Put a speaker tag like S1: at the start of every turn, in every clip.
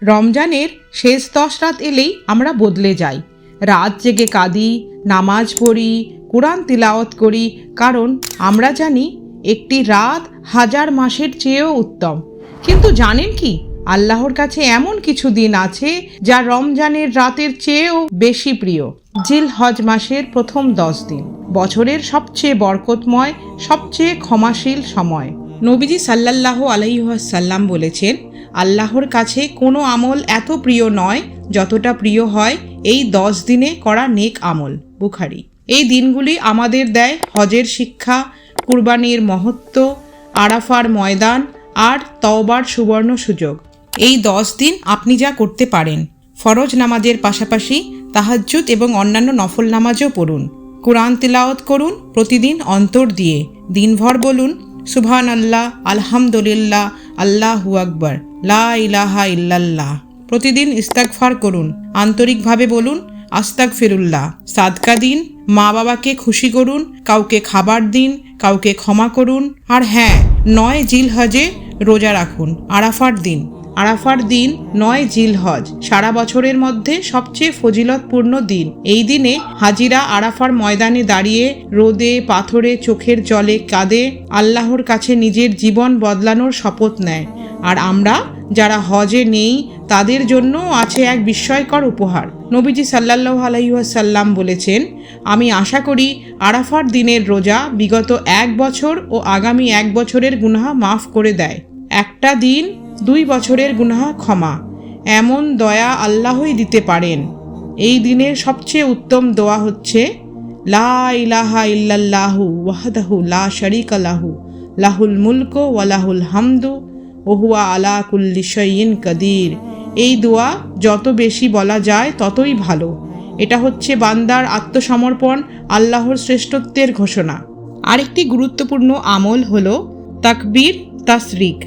S1: রমজানের শেষ 10 রাত এলেই আমরা বদলে যাই। রাত জেগে কাঁদি, নামাজ পড়ি, কোরআন তিলাওয়াত করি, কারণ আমরা জানি একটি রাত 1000 মাসের চেয়েও উত্তম। কিন্তু জানেন কি, আল্লাহর কাছে এমন কিছু দিন আছে যা রমজানের রাতের চেয়েও বেশি প্রিয়। জিলহজ মাসের প্রথম 10 দিন বছরের সবচেয়ে বরকতময়, সবচেয়ে ক্ষমাশীল সময়। নবীজি সাল্লাল্লাহু আলাইহি ওয়াসাল্লাম বলেছেন, আল্লাহর কাছে কোনো আমল এত প্রিয় নয় যতটা প্রিয় হয় এই 10 দিনে করা নেক আমল। বুখারী। এই দিনগুলি আমাদের দেয় হজের শিক্ষা, কুরবানির মহত্ব, আরাফার ময়দান আর তওবার সুবর্ণ সুযোগ। এই 10 দিন আপনি যা করতে পারেন, ফরজ নামাজের পাশাপাশি তাহাজ্জুদ এবং অন্যান্য নফল নামাজও পড়ুন, কোরআন তিলাওয়াত করুন প্রতিদিন অন্তর দিয়ে, দিনভর বলুন সুবহানাল্লাহ, আলহামদুলিল্লাহ, আল্লাহু আকবার, লা ইলাহা ইল্লাল্লাহ। প্রতিদিন ইস্তিগফার করুন, আন্তরিকভাবে বলুন আস্তাগফিরুল্লাহ। সাদকা দিন, মা বাবাকে খুশি করুন, কাউকে খাবার দিন, কাউকে ক্ষমা করুন। আর হ্যাঁ, 9 জিলহজে রোজা রাখুন। আরাফার দিন 9 জিলহজ সারা বছরের মধ্যে সবচেয়ে ফজিলতপূর্ণ দিন। এই দিনে হাজিরা আরাফার ময়দানে দাঁড়িয়ে রোদে পাথরে চোখের জলে কাঁদে, আল্লাহর কাছে নিজের জীবন বদলানোর শপথ নেয়। আর আমরা যারা হজে নেই তাদের জন্য আছে এক বিস্ময়কর উপহার। নবীজি সাল্লাল্লাহু আলাইহি ওয়াসাল্লাম বলেছেন, আমি আশা করি আরাফার দিনের রোজা বিগত 1 বছর ও আগামী 1 বছরের গুনাহ মাফ করে দেয়। একটা দিন 2 বছরের গুনাহ ক্ষমা, এমন দয়া আল্লাহই দিতে পারেন। এই দিনের সবচেয়ে উত্তম দোয়া হচ্ছে লা ইলাহা ইল্লাল্লাহু ওয়াহদাহু লা শারীকা লাহু, লাহুল মুলকু ওয়া লাহুল হামদু ওয়া হুয়া আলা কুল্লি শাইইন কাদির। এই দোয়া যত বেশি বলা যায় ততই ভালো। এটা হচ্ছে বান্দার আত্মসমর্পণ, আল্লাহর শ্রেষ্ঠত্বের ঘোষণা। আরেকটি গুরুত্বপূর্ণ আমল হলো তাকবীর তাসরিক।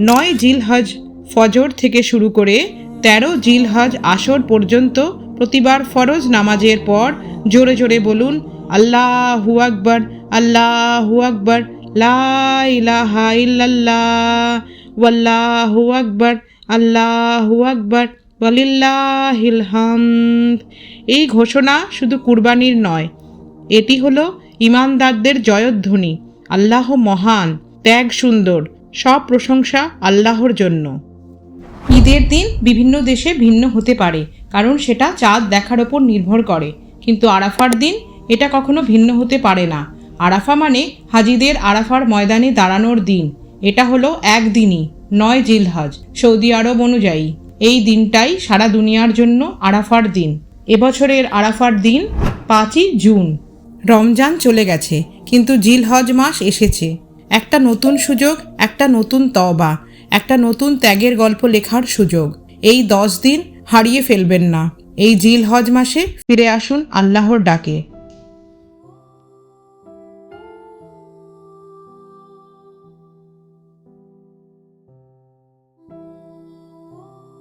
S1: 9 জিলহজ ফজর থেকে শুরু করে 13 জিলহজ আসর পর্যন্ত প্রতিবার ফরজ নামাজের পর জোরে জোরে বলুন আল্লাহু আকবার, আল্লাহু আকবার, লা ইলাহা ইল্লাল্লাহ, ওয়াল্লাহু আকবার, আল্লাহু আকবার, ওয়ালিল্লাহিল হামদ। এই ঘোষণা শুধু কুরবানির নয়, এটি হলো ঈমানদারদের জয়ধ্বনি। আল্লাহ মহান, ত্যাগ সুন্দর, সব প্রশংসা আল্লাহর জন্য। ঈদের দিন বিভিন্ন দেশে ভিন্ন হতে পারে, কারণ সেটা চাঁদ দেখার ওপর নির্ভর করে। কিন্তু আরাফার দিন এটা কখনো ভিন্ন হতে পারে না। আরাফা মানে হাজিদের আরাফার ময়দানে দাঁড়ানোর দিন। এটা হলো একদিনই 9 জিলহজ সৌদি আরব অনুযায়ী। এই দিনটাই সারা দুনিয়ার জন্য আরাফার দিন। এবছরের আরাফার দিন 5ই জুন। রমজান চলে গেছে, কিন্তু জিলহজ মাস এসেছে। একটা নতুন সুযোগ, একটা নতুন তওবা, একটা নতুন ত্যাগের গল্প লেখার সুযোগ। এই 10 দিন হারিয়ে ফেলবেন না। এই জিলহজ মাসে ফিরে আসুন আল্লাহর ডাকে।